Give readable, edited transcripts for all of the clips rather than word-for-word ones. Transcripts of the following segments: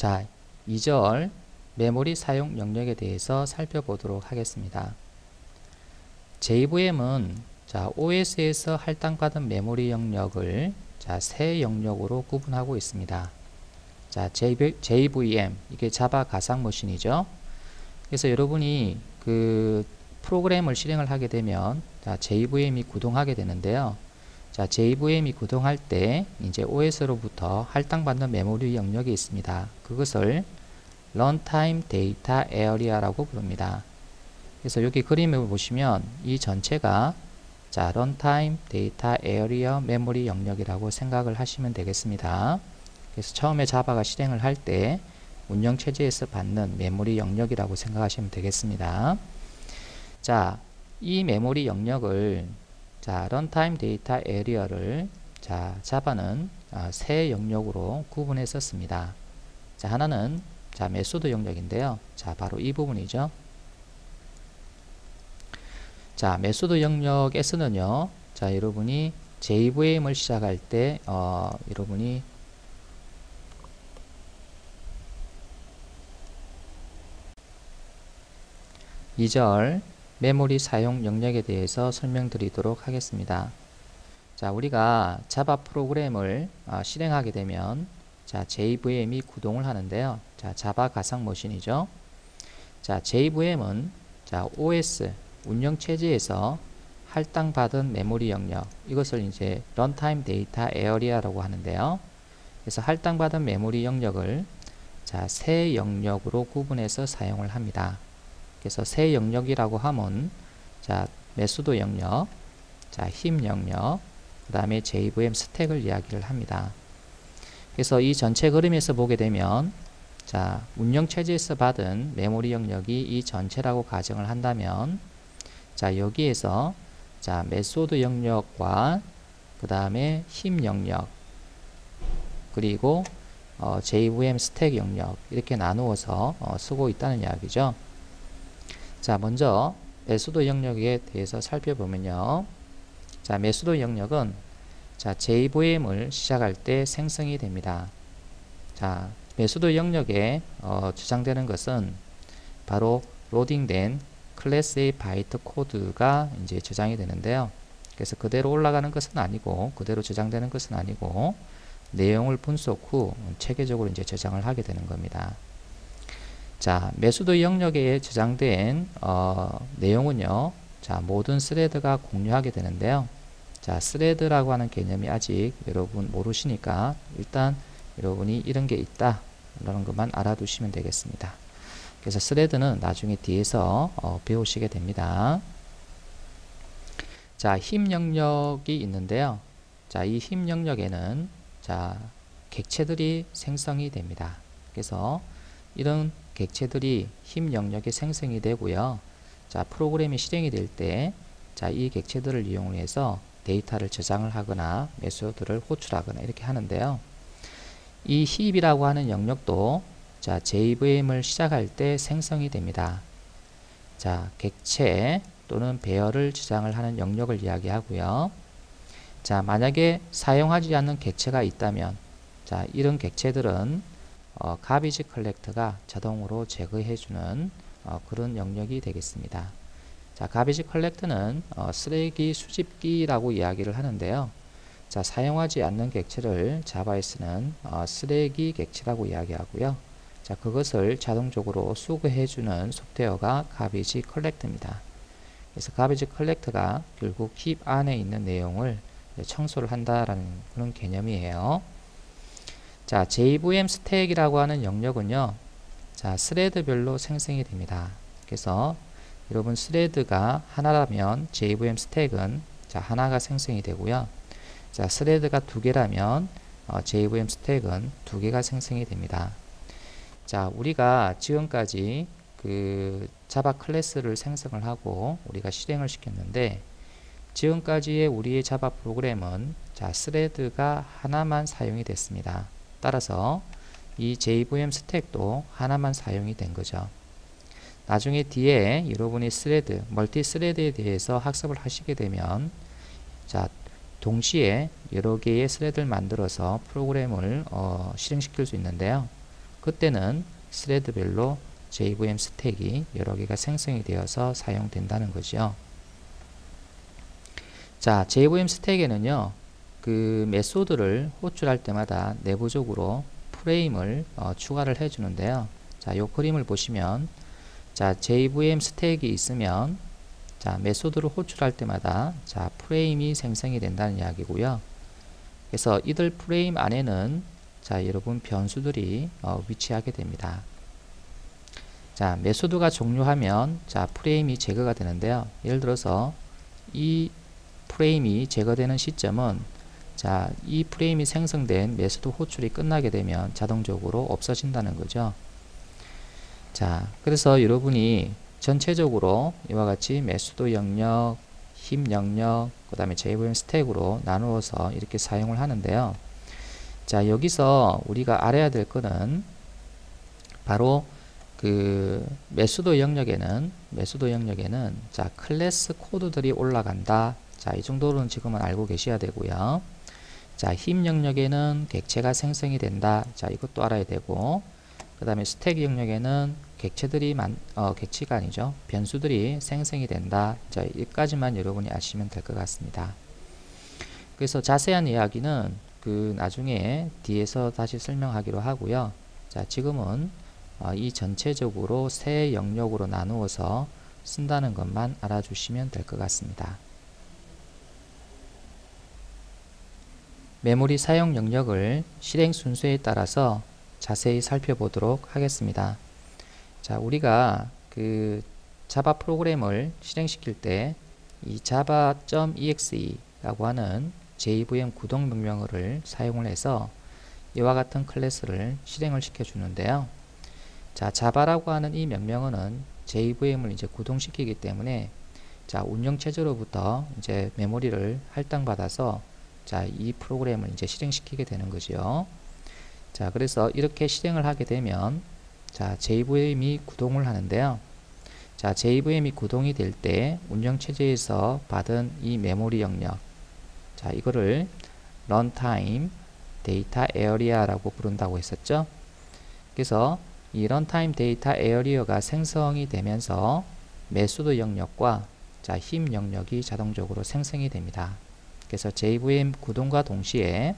자, 2절 메모리 사용 영역에 대해서 살펴보도록 하겠습니다. JVM은 자, OS에서 할당받은 메모리 영역을 자, 세 영역으로 구분하고 있습니다. 자, JVM 이게 자바 가상 머신이죠. 그래서 여러분이 그 프로그램을 실행을 하게 되면 자, JVM이 구동하게 되는데요. 자, JVM이 구동할 때 이제 OS로부터 할당받는 메모리 영역이 있습니다. 그것을 Runtime Data Area라고 부릅니다. 그래서 여기 그림을 보시면 이 전체가 자, Runtime Data Area 메모리 영역이라고 생각을 하시면 되겠습니다. 그래서 처음에 자바가 실행을 할 때 운영체제에서 받는 메모리 영역이라고 생각하시면 되겠습니다. 자, 이 메모리 영역을 자, Runtime Data Area를 자, 자바는 세 영역으로 구분했었습니다. 자, 하나는 자, 메소드 영역인데요. 자, 바로 이 부분이죠. 자, 메소드 영역에서는요. 자, 여러분이 JVM을 시작할 때 여러분이 (2절) 메모리 사용 영역에 대해서 설명드리도록 하겠습니다. 자, 우리가 자바 프로그램을 실행하게 되면 자, JVM이 구동을 하는데요. 자, 자바 가상 머신이죠. 자, JVM은 자, OS 운영체제에서 할당받은 메모리 영역, 이것을 이제 Runtime Data Area라고 하는데요. 그래서 할당받은 메모리 영역을 자, 세 영역으로 구분해서 사용을 합니다. 그래서 세 영역이라고 하면 자, 메소드 영역, 자, 힘 영역, 그 다음에 JVM 스택을 이야기를 합니다. 그래서 이 전체 그림에서 보게 되면 자, 운영체제에서 받은 메모리 영역이 이 전체라고 가정을 한다면 자, 여기에서 자, 메소드 영역과 그 다음에 힘 영역 그리고 JVM 스택 영역 이렇게 나누어서 쓰고 있다는 이야기죠. 자, 먼저 메소드 영역에 대해서 살펴보면요. 자, 메소드 영역은 자, JVM을 시작할 때 생성이 됩니다. 자, 메소드 영역에 저장되는 것은 바로 로딩된 클래스 A 바이트 코드가 이제 저장이 되는데요. 그래서 그대로 올라가는 것은 아니고, 그대로 저장되는 것은 아니고, 내용을 분석 후 체계적으로 이제 저장을 하게 되는 겁니다. 자, 메소드 영역에 저장된 내용은요. 자, 모든 스레드가 공유하게 되는데요. 자, 스레드라고 하는 개념이 아직 여러분 모르시니까 일단 여러분이 이런 게 있다 라는 것만 알아두시면 되겠습니다. 그래서 스레드는 나중에 뒤에서 배우시게 됩니다. 자, 힘 영역이 있는데요. 자, 이 힘 영역에는 자, 객체들이 생성이 됩니다. 그래서 이런 객체들이 힘 영역에 생성이 되고요. 자, 프로그램이 실행이 될 때 자, 이 객체들을 이용해서 데이터를 저장을 하거나 메소드를 호출하거나 이렇게 하는데요. 이 힙이라고 하는 영역도 자, JVM을 시작할 때 생성이 됩니다. 자, 객체 또는 배열을 저장을 하는 영역을 이야기하고요. 자, 만약에 사용하지 않는 객체가 있다면 자, 이런 객체들은 가비지 컬렉터가 자동으로 제거해주는 그런 영역이 되겠습니다. 자, 가비지 컬렉터는 쓰레기 수집기라고 이야기를 하는데요. 자, 사용하지 않는 객체를 자바에서는 쓰레기 객체라고 이야기하고요. 자, 그것을 자동적으로 수거해주는 소프트웨어가 가비지 컬렉터입니다. 그래서 가비지 컬렉터가 결국 힙 안에 있는 내용을 청소를 한다라는 그런 개념이에요. 자, JVM 스택이라고 하는 영역은요. 자, 스레드별로 생성이 됩니다. 그래서 여러분 스레드가 하나라면 JVM 스택은 자, 하나가 생성이 되고요. 자, 스레드가 두 개라면 JVM 스택은 두 개가 생성이 됩니다. 자, 우리가 지금까지 그 자바 클래스를 생성을 하고 우리가 실행을 시켰는데 지금까지의 우리의 자바 프로그램은 자, 스레드가 하나만 사용이 됐습니다. 따라서 이 JVM 스택도 하나만 사용이 된 거죠. 나중에 뒤에 여러분이 스레드, 멀티 스레드에 대해서 학습을 하시게 되면 자, 동시에 여러 개의 스레드를 만들어서 프로그램을 실행시킬 수 있는데요. 그때는 스레드별로 JVM 스택이 여러 개가 생성이 되어서 사용된다는 거죠. 자, JVM 스택에는요, 그 메소드를 호출할 때마다 내부적으로 프레임을 추가를 해주는데요. 자, 요 그림을 보시면, 자, JVM 스택이 있으면, 자, 메소드를 호출할 때마다, 자, 프레임이 생성이 된다는 이야기고요. 그래서 이들 프레임 안에는, 자, 여러분 변수들이 위치하게 됩니다. 자, 메소드가 종료하면, 자, 프레임이 제거가 되는데요. 예를 들어서, 이 프레임이 제거되는 시점은, 자, 이 프레임이 생성된 메소드 호출이 끝나게 되면 자동적으로 없어진다는 거죠. 자, 그래서 여러분이 전체적으로 이와 같이 메소드 영역, 힙 영역, 그 다음에 JVM 스택으로 나누어서 이렇게 사용을 하는데요. 자, 여기서 우리가 알아야 될 거는 바로 그 메소드 영역에는 자, 클래스 코드들이 올라간다. 자, 이 정도로는 지금은 알고 계셔야 되고요. 자, 힙 영역에는 객체가 생성이 된다. 자, 이것도 알아야 되고, 그 다음에 스택 영역에는 객체가 아니죠. 변수들이 생성이 된다. 자, 여기까지만 여러분이 아시면 될 것 같습니다. 그래서 자세한 이야기는 그 나중에 뒤에서 다시 설명하기로 하고요. 자, 지금은 이 전체적으로 세 영역으로 나누어서 쓴다는 것만 알아주시면 될 것 같습니다. 메모리 사용 영역을 실행 순서에 따라서 자세히 살펴보도록 하겠습니다. 자, 우리가 그 자바 프로그램을 실행시킬 때 이 java.exe 라고 하는 JVM 구동 명령어를 사용을 해서 이와 같은 클래스를 실행을 시켜 주는데요. 자, 자바라고 하는 이 명령어는 JVM을 이제 구동시키기 때문에, 자, 운영체제로부터 이제 메모리를 할당받아서, 자, 이 프로그램을 이제 실행시키게 되는 거죠. 자, 그래서 이렇게 실행을 하게 되면, 자, JVM이 구동을 하는데요. 자, JVM이 구동이 될 때 운영체제에서 받은 이 메모리 영역, 자, 이거를 runtime data area라고 부른다고 했었죠. 그래서 이 runtime data area가 생성이 되면서 메소드 영역과, 자, 힙 영역이 자동적으로 생성이 됩니다. 그래서 JVM 구동과 동시에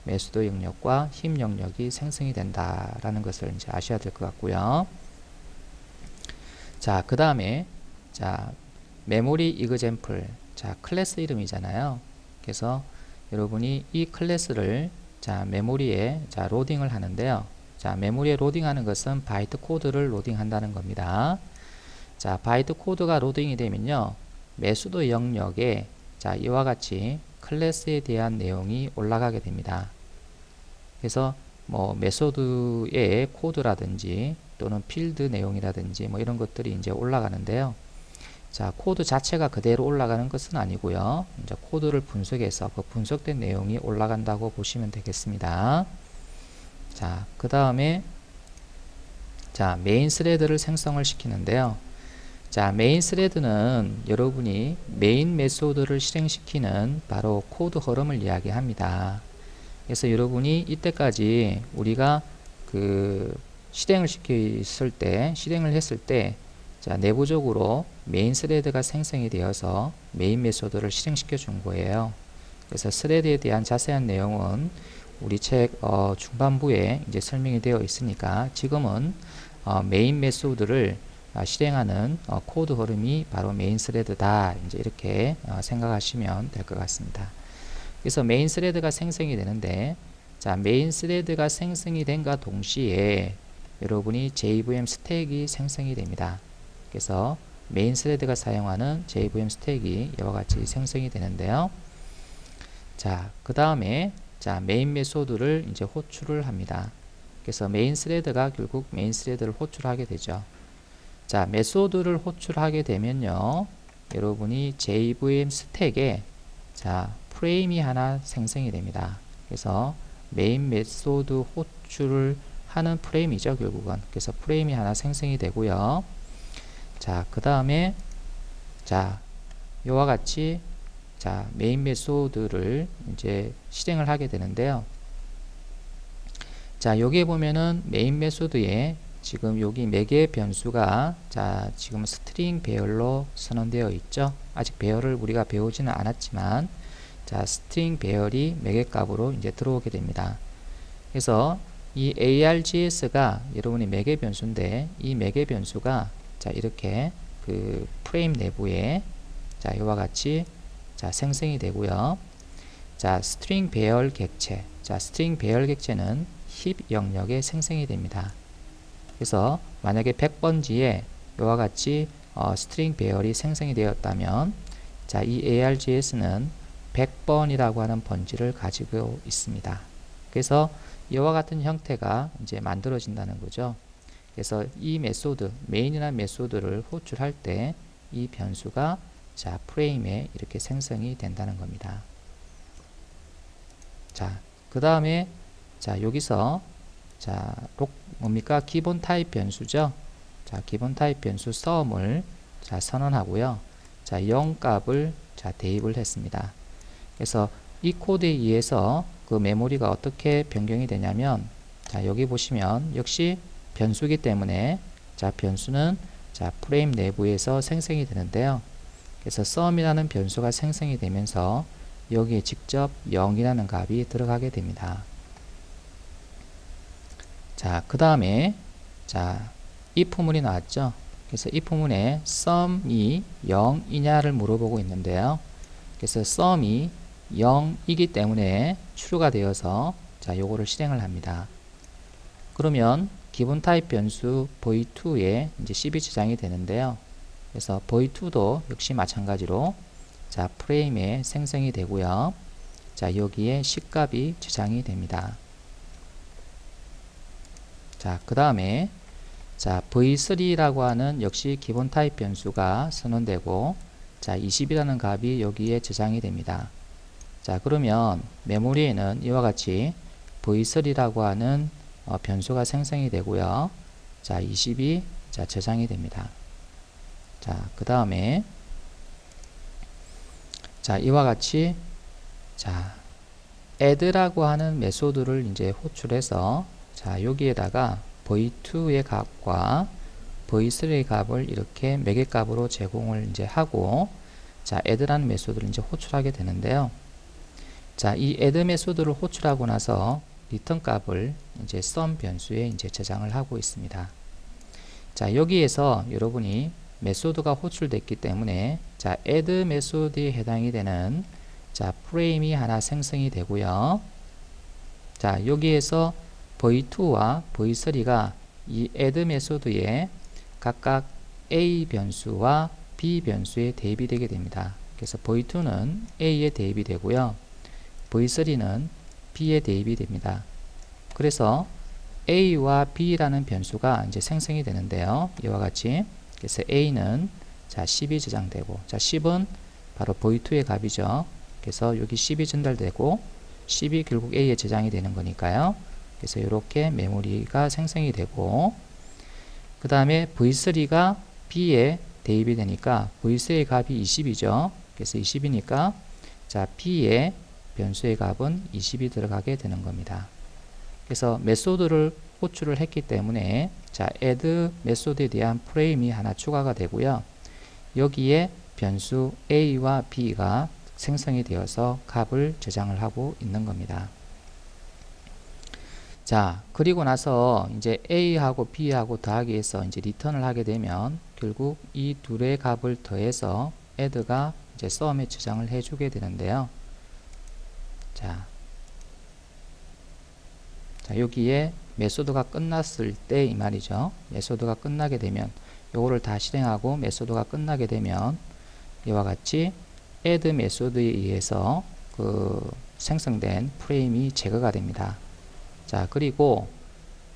메소드 영역과 힙 영역이 생성이 된다라는 것을 이제 아셔야 될 것 같고요. 자, 그 다음에, 자, 메모리 example, 자, 클래스 이름이잖아요. 그래서 여러분이 이 클래스를, 자, 메모리에, 자, 로딩을 하는데요. 자, 메모리에 로딩하는 것은 바이트 코드를 로딩한다는 겁니다. 자, 바이트 코드가 로딩이 되면요, 메소드 영역에, 자, 이와 같이 클래스에 대한 내용이 올라가게 됩니다. 그래서 뭐 메소드의 코드라든지 또는 필드 내용이라든지 뭐 이런 것들이 이제 올라가는데요. 자, 코드 자체가 그대로 올라가는 것은 아니고요. 이제 코드를 분석해서 그 분석된 내용이 올라간다고 보시면 되겠습니다. 자, 그 다음에, 자, 메인 스레드를 생성을 시키는데요. 자, 메인 스레드는 여러분이 메인 메소드를 실행시키는 바로 코드 흐름을 이야기합니다. 그래서 여러분이 이때까지 우리가 그 실행을 했을 때, 자, 내부적으로 메인 스레드가 생성이 되어서 메인 메소드를 실행시켜 준 거예요. 그래서 스레드에 대한 자세한 내용은 우리 책 중반부에 이제 설명이 되어 있으니까 지금은 메인 메소드를 실행하는 코드 흐름이 바로 메인 스레드다. 이제 이렇게 생각하시면 될 것 같습니다. 그래서 메인 스레드가 생성이 되는데, 자, 메인 스레드가 생성이 된과 동시에 여러분이 JVM 스택이 생성이 됩니다. 그래서 메인 스레드가 사용하는 JVM 스택이 이와 같이 생성이 되는데요. 자, 그 다음에, 자, 메인 메소드를 이제 호출을 합니다. 그래서 메인 스레드가 결국 메인 스레드를 호출하게 되죠. 자, 메소드를 호출하게 되면요, 여러분이 JVM 스택에, 자, 프레임이 하나 생성이 됩니다. 그래서 메인 메소드 호출을 하는 프레임이죠, 결국은. 그래서 프레임이 하나 생성이 되고요. 자, 그 다음에, 자, 이와 같이, 자, 메인 메소드를 이제 실행을 하게 되는데요. 자, 여기에 보면은 메인 메소드에 지금 여기 매개 변수가 자, 지금 스트링 배열로 선언되어 있죠. 아직 배열을 우리가 배우지는 않았지만 자, 스트링 배열이 매개 값으로 이제 들어오게 됩니다. 그래서 이 args가 여러분이 매개 변수인데 이 매개 변수가 자, 이렇게 그 프레임 내부에 자, 이와 같이 자, 생성이 되고요. 자, 스트링 배열 객체. 자, 스트링 배열 객체는 힙 영역에 생성이 됩니다. 그래서 만약에 100번지에 이와 같이 스트링 배열이 생성이 되었다면 자, 이 args는 100번이라고 하는 번지를 가지고 있습니다. 그래서 이와 같은 형태가 이제 만들어진다는 거죠. 그래서 이 메소드, 메인이라는 메소드를 호출할 때 이 변수가 자, 프레임에 이렇게 생성이 된다는 겁니다. 자, 그 다음에 자, 여기서 자, 뭡니까? 기본 타입 변수죠. 자, 기본 타입 변수 sum을 자, 선언하고요. 자, 0 값을 자, 대입을 했습니다. 그래서 이 코드에 의해서 그 메모리가 어떻게 변경이 되냐면 자, 여기 보시면 역시 변수이기 때문에 자, 변수는 자, 프레임 내부에서 생성이 되는데요. 그래서 sum이라는 변수가 생성이 되면서 여기에 직접 0이라는 값이 들어가게 됩니다. 자, 그 다음에 자, if문이 나왔죠. 그래서 if문에 sum이 0이냐를 물어보고 있는데요. 그래서 sum이 0이기 때문에 true가 되어서 자, 요거를 실행을 합니다. 그러면 기본 타입 변수 void2에 이제 10이 저장이 되는데요. 그래서 void2도 역시 마찬가지로 자, 프레임에 생성이 되고요. 자, 여기에 10값이 저장이 됩니다. 자, 그 다음에 자, v3라고 하는 역시 기본 타입 변수가 선언되고 자, 20이라는 값이 여기에 저장이 됩니다. 자, 그러면 메모리에는 이와 같이 v3라고 하는 변수가 생성이 되고요. 자, 20이 자, 저장이 됩니다. 자, 그 다음에 자, 이와 같이 자, add라고 하는 메소드를 이제 호출해서 자, 여기에다가 v2의 값과 v3의 값을 이렇게 매개 값으로 제공을 이제 하고 자, add라는 메소드를 이제 호출하게 되는데요. 자, 이 add 메소드를 호출하고 나서 리턴 값을 이제 sum 변수에 이제 저장을 하고 있습니다. 자, 여기에서 여러분이 메소드가 호출됐기 때문에 자, add 메소드에 해당이 되는 자, 프레임이 하나 생성이 되고요. 자, 여기에서 v2와 v3가 이 add 메소드에 각각 a 변수와 b 변수에 대입이 되게 됩니다. 그래서 v2는 a에 대입이 되고요. v3는 b에 대입이 됩니다. 그래서 a와 b라는 변수가 이제 생성이 되는데요. 이와 같이 그래서 a는 자, 10이 저장되고 자, 10은 바로 v2의 값이죠. 그래서 여기 10이 전달되고 10이 결국 a에 저장이 되는 거니까요. 그래서 이렇게 메모리가 생성이 되고 그 다음에 v3가 b에 대입이 되니까 v3의 값이 20이죠. 그래서 20이니까 자, b의 변수의 값은 20이 들어가게 되는 겁니다. 그래서 메소드를 호출을 했기 때문에 자, add 메소드에 대한 프레임이 하나 추가가 되고요. 여기에 변수 a와 b가 생성이 되어서 값을 저장을 하고 있는 겁니다. 자, 그리고 나서 이제 a하고 b하고 더하기 해서 이제 리턴을 하게 되면 결국 이 둘의 값을 더해서 add가 이제 sum에 저장을 해주게 되는데요. 자, 여기에 메소드가 끝났을 때 이 말이죠. 메소드가 끝나게 되면 요거를 다 실행하고 메소드가 끝나게 되면 이와 같이 add 메소드에 의해서 그 생성된 프레임이 제거가 됩니다. 자, 그리고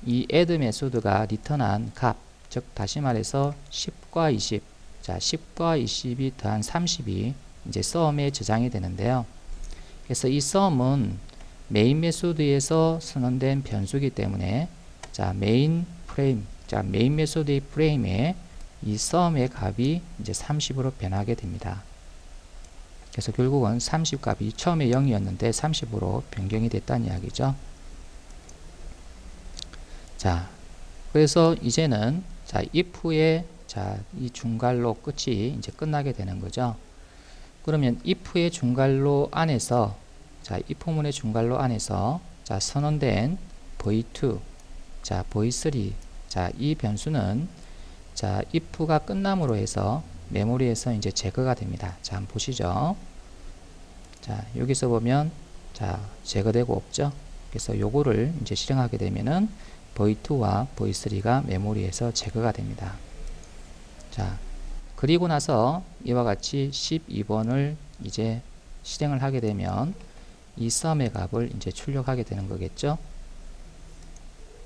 이 add 메소드가 리턴한 값, 즉 다시 말해서 10과 20, 자, 10과 20이 더한 30이 이제 sum에 저장이 되는데요. 그래서 이 sum은 메인 메소드에서 선언된 변수이기 때문에 자, 메인 메소드의 프레임에 이 sum의 값이 이제 30으로 변하게 됩니다. 그래서 결국은 30 값이 처음에 0이었는데 30으로 변경이 됐다는 이야기죠. 자, 그래서 이제는 자, if의 자, 이 중괄호 끝이 이제 끝나게 되는 거죠. 그러면 if의 중괄호 안에서 자, if문의 중괄호 안에서 자, 선언된 v2, 자, v3, 자, 이 변수는 자, if가 끝남으로 해서 메모리에서 이제 제거가 됩니다. 자, 한번 보시죠. 자, 여기서 보면 자, 제거되고 없죠. 그래서 요거를 이제 실행하게 되면은 v2와 v3가 메모리에서 제거가 됩니다. 자, 그리고 나서 이와 같이 12번을 이제 실행을 하게 되면 이 sum의 값을 이제 출력하게 되는 거겠죠.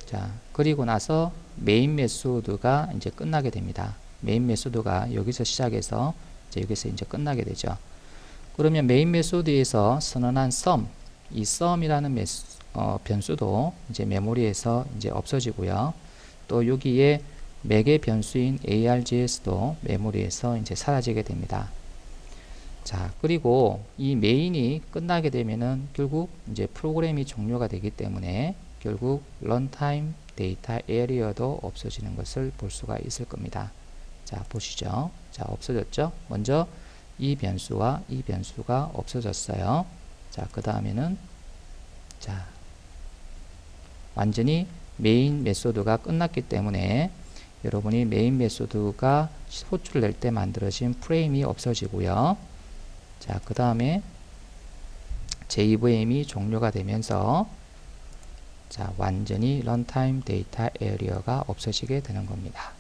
자, 그리고 나서 메인 메소드가 이제 끝나게 됩니다. 메인 메소드가 여기서 시작해서 이제 여기서 이제 끝나게 되죠. 그러면 메인 메소드에서 선언한 sum, 이 sum이라는 변수도 이제 메모리에서 이제 없어지고요. 또 여기에 맥의 변수인 args도 메모리에서 이제 사라지게 됩니다. 자, 그리고 이 메인이 끝나게 되면은 결국 이제 프로그램이 종료가 되기 때문에 결국 runtime data area도 없어지는 것을 볼 수가 있을 겁니다. 자, 보시죠. 자, 없어졌죠? 먼저 이 변수와 이 변수가 없어졌어요. 자, 그 다음에는 자, 완전히 메인 메소드가 끝났기 때문에 여러분이 메인 메소드가 호출을 낼 때 만들어진 프레임이 없어지고요. 자, 그 다음에 JVM이 종료가 되면서 자, 완전히 runtime data area가 없어지게 되는 겁니다.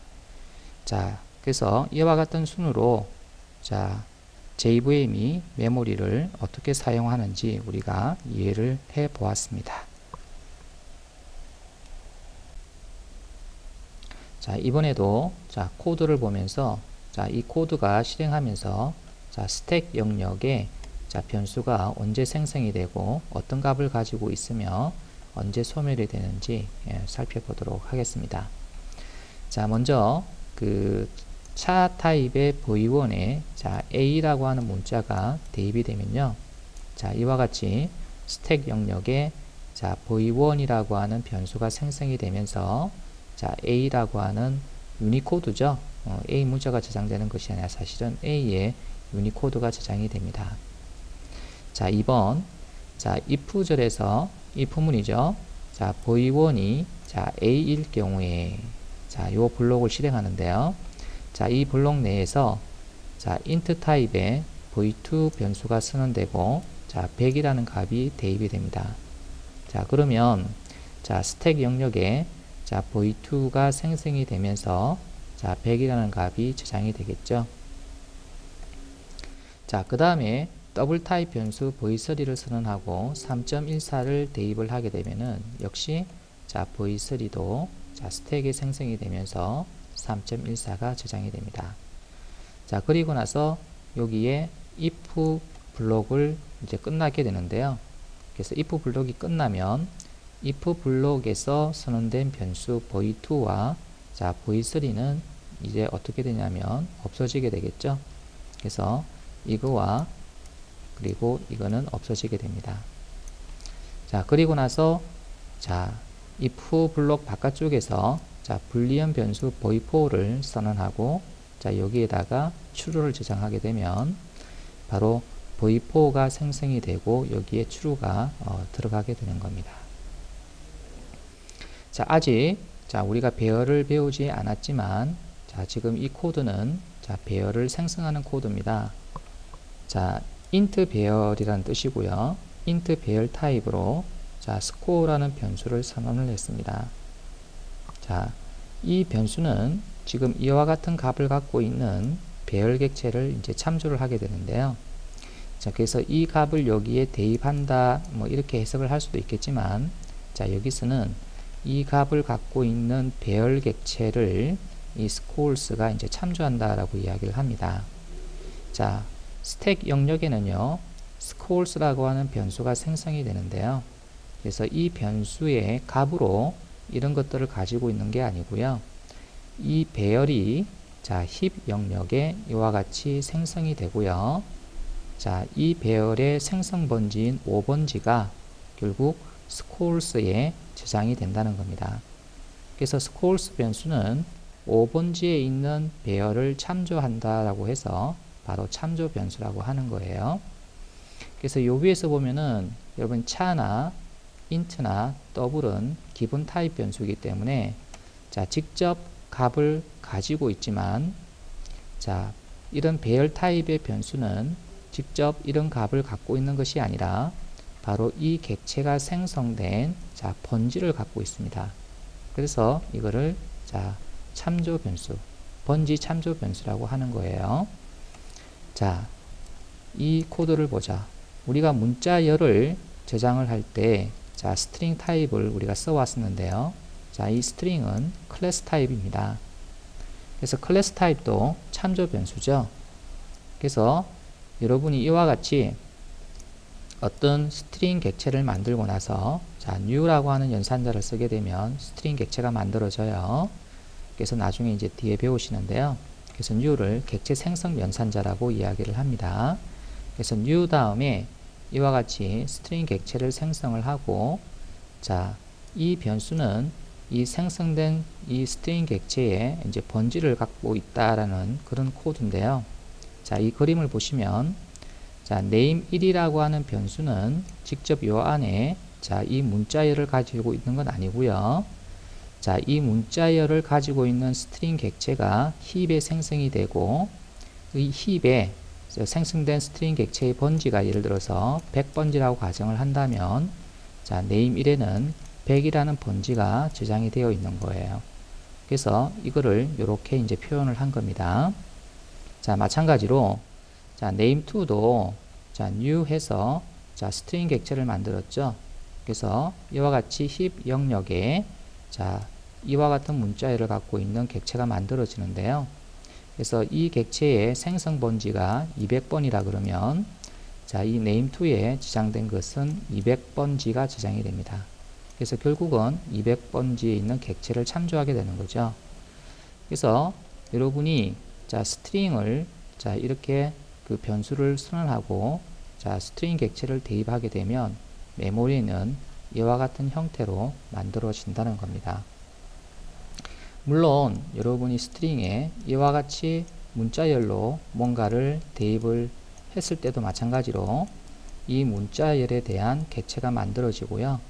자, 그래서 이와 같은 순으로 자, JVM이 메모리를 어떻게 사용하는지 우리가 이해를 해 보았습니다. 자, 이번에도 자, 코드를 보면서 자, 이 코드가 실행하면서 자, 스택 영역에 자, 변수가 언제 생성이 되고 어떤 값을 가지고 있으며 언제 소멸이 되는지 살펴보도록 하겠습니다. 자, 먼저 그 차 타입의 v1에 자, a라고 하는 문자가 대입이 되면요. 자, 이와 같이 스택 영역에 자, v1이라고 하는 변수가 생성이 되면서 자, a라고 하는 유니코드죠. a 문자가 저장되는 것이 아니라 사실은 a의 유니코드가 저장이 됩니다. 자, 2번 자, if절에서 if문이죠. 자, v1이 자, a일 경우에 자, 요 블록을 실행하는데요. 자, 이 블록 내에서 자, int 타입의 v2 변수가 선언되고 자, 100이라는 값이 대입이 됩니다. 자, 그러면 자, 스택 영역에 자, v2가 생성이 되면서 자, 100이라는 값이 저장이 되겠죠. 자, 그 다음에 더블 타입 변수 v3를 선언하고 3.14를 대입을 하게 되면은 역시 자, v3도 자, 스택이 생성이 되면서 3.14가 저장이 됩니다. 자, 그리고 나서 여기에 if 블록을 이제 끝나게 되는데요. 그래서 if 블록이 끝나면 if 블록에서 선언된 변수 v2와 자, v3는 이제 어떻게 되냐면 없어지게 되겠죠. 그래서 이거와 그리고 이거는 없어지게 됩니다. 자, 그리고 나서 자, if 블록 바깥쪽에서 자, 불리언 변수 v4를 선언하고 자, 여기에다가 true를 저장하게 되면 바로 v4가 생성이 되고 여기에 true가 들어가게 되는 겁니다. 자, 아직 자, 우리가 배열을 배우지 않았지만 자, 지금 이 코드는 자, 배열을 생성하는 코드입니다. 자, int 배열이라는 뜻이고요. int 배열 타입으로 자, score라는 변수를 선언을 했습니다. 자, 이 변수는 지금 이와 같은 값을 갖고 있는 배열 객체를 이제 참조를 하게 되는데요. 자, 그래서 이 값을 여기에 대입한다, 뭐 이렇게 해석을 할 수도 있겠지만, 자, 여기서는 이 값을 갖고 있는 배열 객체를 이 scores가 이제 참조한다라고 이야기를 합니다. 자, 스택 영역에는요, scores라고 하는 변수가 생성이 되는데요. 그래서 이 변수의 값으로 이런 것들을 가지고 있는 게 아니고요. 이 배열이 자, 힙 영역에 이와 같이 생성이 되고요. 자, 이 배열의 생성 번지인 5번지가 결국 scores에 저장이 된다는 겁니다. 그래서 스콜스 변수는 5번지에 있는 배열을 참조한다라고 해서 바로 참조 변수라고 하는 거예요. 그래서 요 위에서 보면은 여러분 차나 int나 더블은 기본 타입 변수이기 때문에 자, 직접 값을 가지고 있지만 자, 이런 배열 타입의 변수는 직접 이런 값을 갖고 있는 것이 아니라 바로 이 객체가 생성된 자, 번지를 갖고 있습니다. 그래서 이거를 자, 참조 변수, 번지 참조 변수라고 하는 거예요. 자, 이 코드를 보자. 우리가 문자열을 저장을 할 때 자, 스트링 타입을 우리가 써왔었는데요. 자, 이 스트링은 클래스 타입입니다. 그래서 클래스 타입도 참조 변수죠. 그래서 여러분이 이와 같이 어떤 스트링 객체를 만들고 나서 자, new라고 하는 연산자를 쓰게 되면 스트링 객체가 만들어져요. 그래서 나중에 이제 뒤에 배우시는데요. 그래서 new를 객체 생성 연산자라고 이야기를 합니다. 그래서 new 다음에 이와 같이 스트링 객체를 생성을 하고 자, 이 변수는 이 생성된 이 스트링 객체에 이제 번지를 갖고 있다라는 그런 코드인데요. 자, 이 그림을 보시면 자, name1이라고 하는 변수는 직접 요 안에 자, 이 문자열을 가지고 있는 건 아니고요. 자, 이 문자열을 가지고 있는 스트링 객체가 힙에 생성이 되고 이 힙에 생성된 스트링 객체의 번지가 예를 들어서 100번지라고 가정을 한다면 자, name1에는 100이라는 번지가 저장이 되어 있는 거예요. 그래서 이거를 이렇게 이제 표현을 한 겁니다. 자, 마찬가지로 자, name2도 자, new 해서 자, 스트링 객체를 만들었죠. 그래서 이와 같이 힙 영역에 자, 이와 같은 문자열을 갖고 있는 객체가 만들어지는데요. 그래서 이 객체의 생성 번지가 200번이라 그러면 자, 이 name2에 저장된 것은 200번지가 저장이 됩니다. 그래서 결국은 200번지에 있는 객체를 참조하게 되는 거죠. 그래서 여러분이 자, 스트링을 자, 이렇게 그 변수를 선언하고 자, 스트링 객체를 대입하게 되면 메모리는 이와 같은 형태로 만들어진다는 겁니다. 물론 여러분이 스트링에 이와 같이 문자열로 뭔가를 대입을 했을 때도 마찬가지로 이 문자열에 대한 객체가 만들어지고요.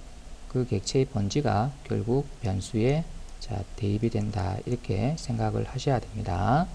그 객체의 번지가 결국 변수에 자, 대입이 된다 이렇게 생각을 하셔야 됩니다.